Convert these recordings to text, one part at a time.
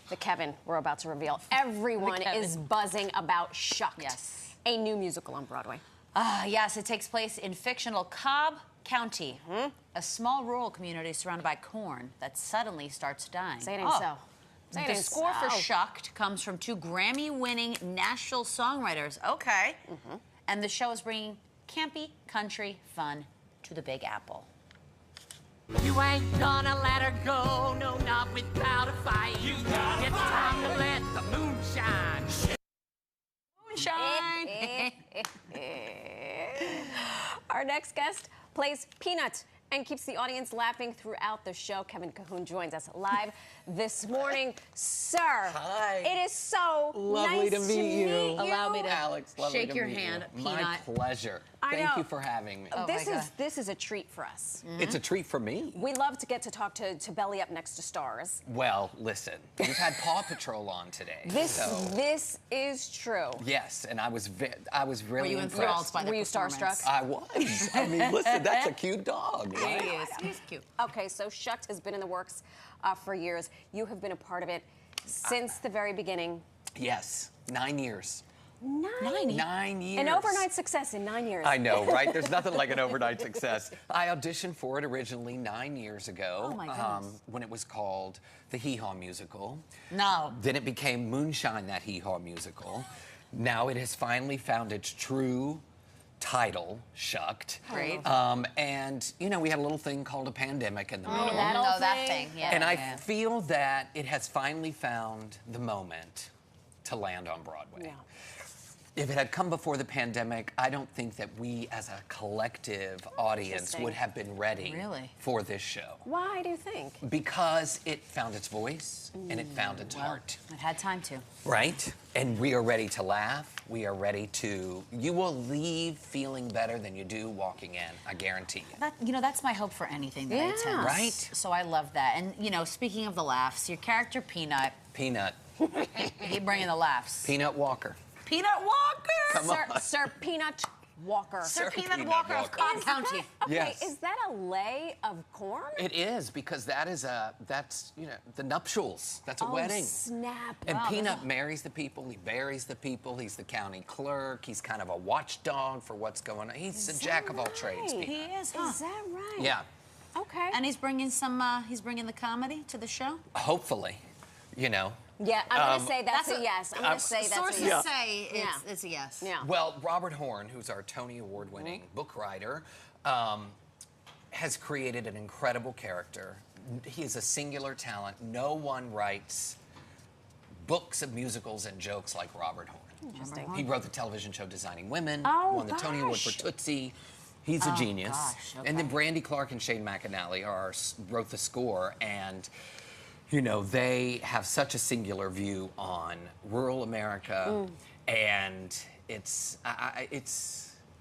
that Kevin, we're about to reveal. Everyone is buzzing about Shucked. Yes. A new musical on Broadway. Yes, it takes place in fictional Cobb County, a small rural community surrounded by corn that suddenly starts dying. Say it ain't so. The score for Shucked comes from 2 Grammy-winning Nashville songwriters. Okay. And the show is bringing campy country fun to the Big Apple. You ain't gonna let her go, no, not without a fight. It's time to let the moon shine. Moonshine! Our next guest plays Peanut and keeps the audience laughing throughout the show. Kevin Cahoon joins us live this morning. Sir, hi. It is so lovely nice to meet you. Allow me to Alex, lovely shake to your meet hand, you. Peanut. My pleasure. I Thank know. you for having me. This is a treat for us. It's a treat for me. We love to get to talk to Belly Up Next to Stars. Well, listen, we've had Paw Patrol on today. This is true. Yes, and I was really Were you impressed. enthralled by the Were you performance? starstruck? I was. I mean, listen, that's a cute dog. Right? He is. He's cute. Okay, so Shucked has been in the works for years. You have been a part of it since the very beginning. Yes, 9 years. 9 years. An overnight success in 9 years. I know, right? There's nothing like an overnight success. I auditioned for it originally 9 years ago. Oh, my goodness. When it was called the Hee Haw Musical. No. Then it became Moonshine, that Hee Haw Musical. Now it has finally found its true title, Shucked. Great. And, you know, we had a little thing called a pandemic in the middle. That thing. Yeah. And I feel that it has finally found the moment to land on Broadway. Yeah. If it had come before the pandemic, I don't think that we as a collective audience would have been ready for this show. Why do you think? Because it found its voice and it found its heart. It had time to. Right? And we are ready to laugh. We are ready to... You will leave feeling better than you do walking in, I guarantee you. That's my hope for anything that I attend. Right? So I love that. And, speaking of the laughs, your character, Peanut, Peanut. he bringing the laughs. Peanut Walker. Peanut Walker! Come on. Sir Peanut Walker. Sir Peanut Walker of Cobb County. Okay, Yes. is that a lay of corn? It is, because that's the nuptials. That's a wedding. Snap. And Peanut marries the people, he buries the people, he's the county clerk, he's kind of a watchdog for what's going on. He's a jack of all trades, Peanut. He is, huh? Is that right? Yeah, Okay. And he's bringing the comedy to the show? hopefully, you know. Yeah, I'm going to say that's a yes. I'm going to say that's a Sources yes. say it's a yes. Yeah. Well, Robert Horn, who's our Tony Award-winning book writer, has created an incredible character. He is a singular talent. No one writes books of musicals and jokes like Robert Horn. Interesting. He wrote the television show Designing Women, Oh, won the Tony Award for Tootsie. He's a genius. Gosh, okay. And then Brandy Clark and Shane McAnally wrote the score, and you know, they have such a singular view on rural America, and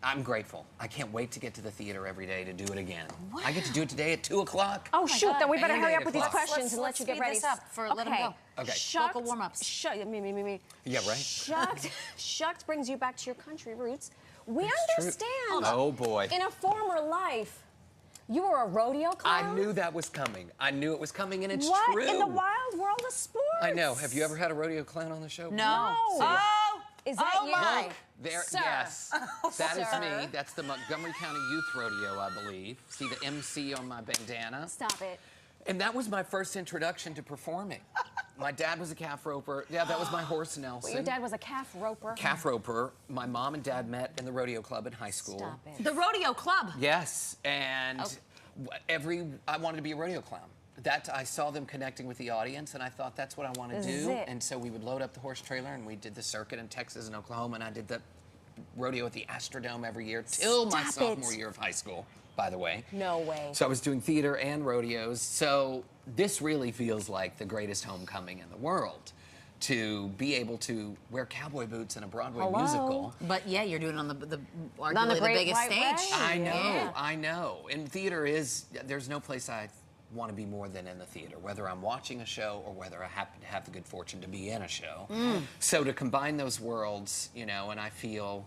I'm grateful. I can't wait to get to the theater every day to do it again. Wow. I get to do it today at 2 o'clock. Oh, shoot, God. then we better And hurry 8 up with these o'clock. questions and let you get speed ready. this up let him go. Okay. Shucked, Vocal warm-ups. Me. Yeah, right. Shucked brings you back to your country roots. We It's understand. true. Oh, boy. In a former life, you were a rodeo clown? I knew that was coming. I knew it was coming, and it's What? true. In the wild world of sports? I know. Have you ever had a rodeo clown on the show? No. No. Is that you? Look, there, Sir. yes. That is Sir. me. That's the Montgomery County Youth Rodeo, I believe. See the MC on my bandana? Stop it. And that was my first introduction to performing. My dad was a calf roper. Yeah, that was my horse, Nelson. Well, your dad was a calf roper. Calf roper. My mom and dad met in the rodeo club in high school. Stop it. The Rodeo Club. Yes, and I wanted to be a rodeo clown. I saw them connecting with the audience, and I thought that's what I want to This is do. it. And so we would load up the horse trailer, and we did the circuit in Texas and Oklahoma, and I did the rodeo at the Astrodome every year till my Stop sophomore it. year of high school, by the way. No way. So I was doing theater and rodeos. So this really feels like the greatest homecoming in the world, to be able to wear cowboy boots in a Broadway musical. But yeah, you're doing it on the arguably On the the Great biggest White stage. Way. I know, Yeah. I know. And theater there's no place I want to be more than in the theater, whether I'm watching a show or whether I happen to have the good fortune to be in a show. So to combine those worlds, you know, and I feel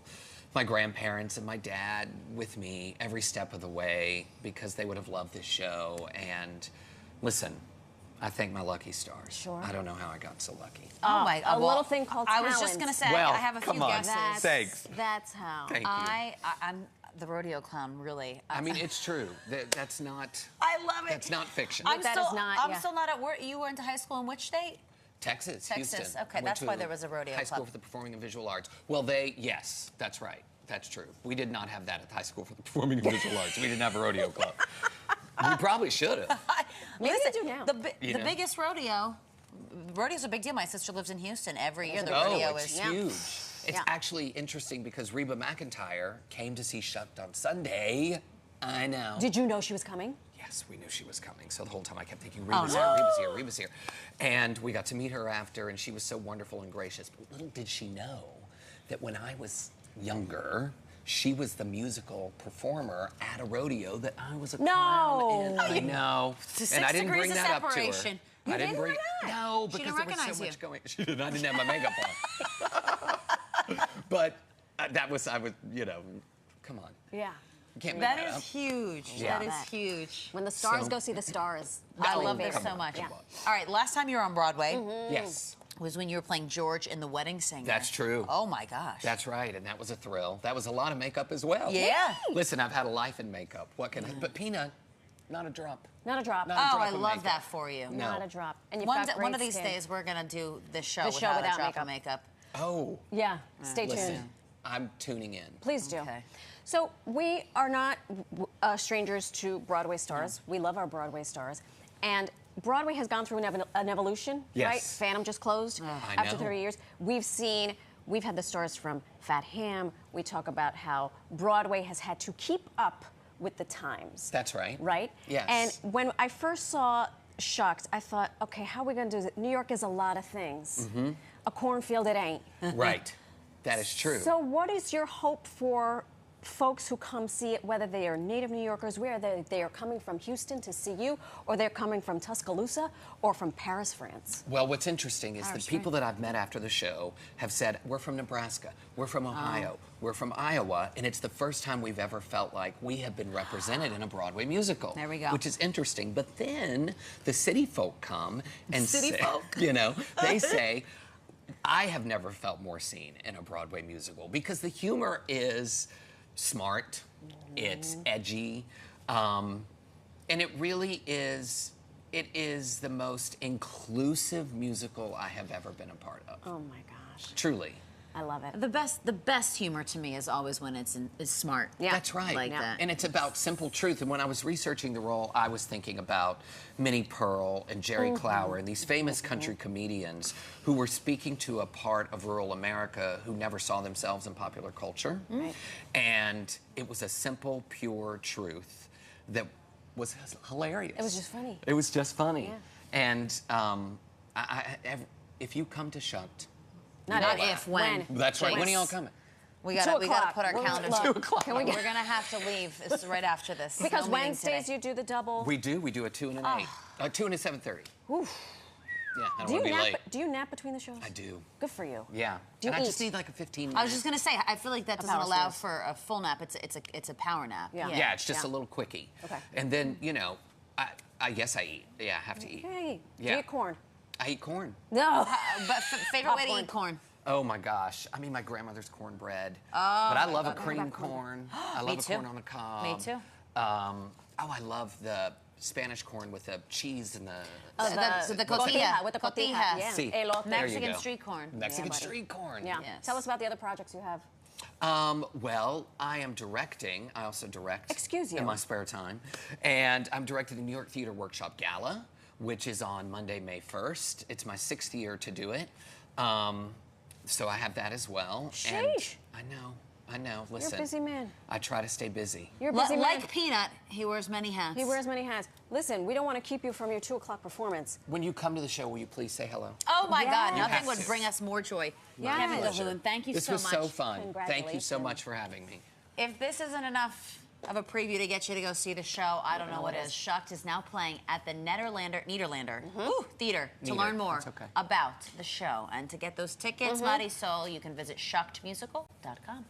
my grandparents and my dad with me every step of the way, because they would have loved this show. And listen, I thank my lucky stars. Sure. I don't know how I got so lucky. Oh my God. A little thing called I was talent. just going to say, Well, I have a few come on. guesses. Thanks. That's how. Thank you. I'm the rodeo clown, really. I mean, it's true. That's not. I love it. That's not fiction. I'm That still, is not, I'm yeah. still not at work. You went to high school in which state? Texas, Texas. Houston. Okay, I went that's to why there was a rodeo high school club. for the performing and visual arts. Well, yes, that's right. That's true. We did not have that at the high school for the performing and visual arts. We didn't have a rodeo club. We probably should have. Maybe Listen, they do now. The biggest rodeo's a big deal. My sister lives in Houston. Every year the Oh, rodeo it's is huge. It's Yeah. actually interesting because Reba McIntyre came to see Shucked on Sunday. I know. Did you know she was coming? Yes, we knew she was coming. So the whole time I kept thinking, Oh, Reba's no. here, Reba's here, Reba's here. And we got to meet her after, and she was so wonderful and gracious. But little did she know that when I was younger, she was the musical performer at a rodeo that I was a clown in. I know. It's And I 6 didn't bring degrees of that up to her. separation. I didn't bring no, She because didn't there was recognize so you. much going. She didn't. I didn't have my makeup on. But I was, come on. Yeah. You can't make That that is up. huge. Yeah. That is huge. When the stars So- go see the stars. I Oh, love this come so on, much. come on. All right, last time you were on Broadway Yes. was when you were playing George in The Wedding Singer. That's true. Oh my gosh. That's right, and that was a thrill. That was a lot of makeup as well. Yeah. Listen, I've had a life in makeup. What can I? But Peanut, not a drop. Not a drop. Not a Oh, drop I of love makeup. that for you. No. Not a drop. And you've One, got one of great these skin. days we're gonna do the show The show without a without drop of makeup. Oh, Yeah. Stay tuned. listen, I'm tuning in. Please do. Okay. So we are not strangers to Broadway stars. We love our Broadway stars. And Broadway has gone through an evolution, right? Yes. Phantom just closed I after know. 30 years. We've had the stars from Fat Ham. We talk about how Broadway has had to keep up with the times. That's right. Right? Yes. And when I first saw Shucked, I thought, okay, how are we going to do this? New York is a lot of things. Mm-hmm. A cornfield it ain't. Right. That is true. So what is your hope for folks who come see it, whether they are native New Yorkers, where they are coming from Houston to see you, or they're coming from Tuscaloosa, or from Paris, France? Well, what's interesting is the Paris, people that I've met after the show have said, we're from Nebraska, we're from Ohio, we're from Iowa, and it's the first time we've ever felt like we have been represented in a Broadway musical. There we go. Which is interesting. But then the city folk come and City say, folk. they say, I have never felt more seen in a Broadway musical because the humor is smart, it's edgy, and it really is. It is the most inclusive musical I have ever been a part of. Oh my gosh, Truly. I love it. The best humor to me is always when it's smart. Yeah. That's right. Like that. And it's about simple truth. And when I was researching the role, I was thinking about Minnie Pearl and Jerry Clower and these famous country comedians who were speaking to a part of rural America who never saw themselves in popular culture. Right. And it was a simple, pure truth that was hilarious. It was just funny. It was just funny. Yeah. And if you come to Shucked, Not if, when. that's right. Jakes. When are y'all coming? We 2 gotta o'clock. put our Look, calendars. look. 2 o'clock. Can we get? We're gonna have to leave. It's right after this. Because No meeting Wednesdays today. you do the double. We do. We do a 2 and an 8. 2 and a 7:30. Oof. Yeah, I don't Do want you to be nap? late. Do you nap between the shows? I do. Good for you. Yeah. Do you and I just eat? need like a 15 minute. I was just gonna say, I feel like that doesn't power allow snooze. for a full nap. It's a power nap. Yeah. Yeah, it's just Yeah. a little quickie. Okay. And then, I guess I eat. Yeah, I have to eat. Hey, do Yeah. you eat corn? I eat corn. No. But favorite way to Popcorn. eat corn? Oh my gosh. I mean, my grandmother's cornbread. but I love a cream corn. I Me love a too. corn on the cob. Me too. I love the Spanish corn with the cheese and the. The cotija. With the Cotija. cotija. Yeah. Sí. Elote. There you Mexican go. street corn. Mexican buddy. street corn. Yeah. Yes. Tell us about the other projects you have. Well, I am directing. I also direct. Excuse you. In my spare time. And I'm directing the New York Theater Workshop Gala, which is on Monday, May 1st. It's my 6th year to do it. So I have that as well. And Sheesh. I know. Listen. You're a busy man. I try to stay busy. You're a busy man. Like Peanut, he wears many hats. He wears many hats. Listen, we don't want to keep you from your 2 o'clock performance. When you come to the show, will you please say hello? Oh my God, Yes. nothing have would to. bring us more joy. Yes. Kevin Pleasure. Cahoon, thank you This so was much. so fun. Thank you so Congratulations. much for having me. If this isn't enough of a preview to get you to go see the show, I don't know what is. Shucked is now playing at the Nederlander Theater to Neder, learn more that's okay. about the show. And to get those tickets, Marisol, you can visit shuckedmusical.com.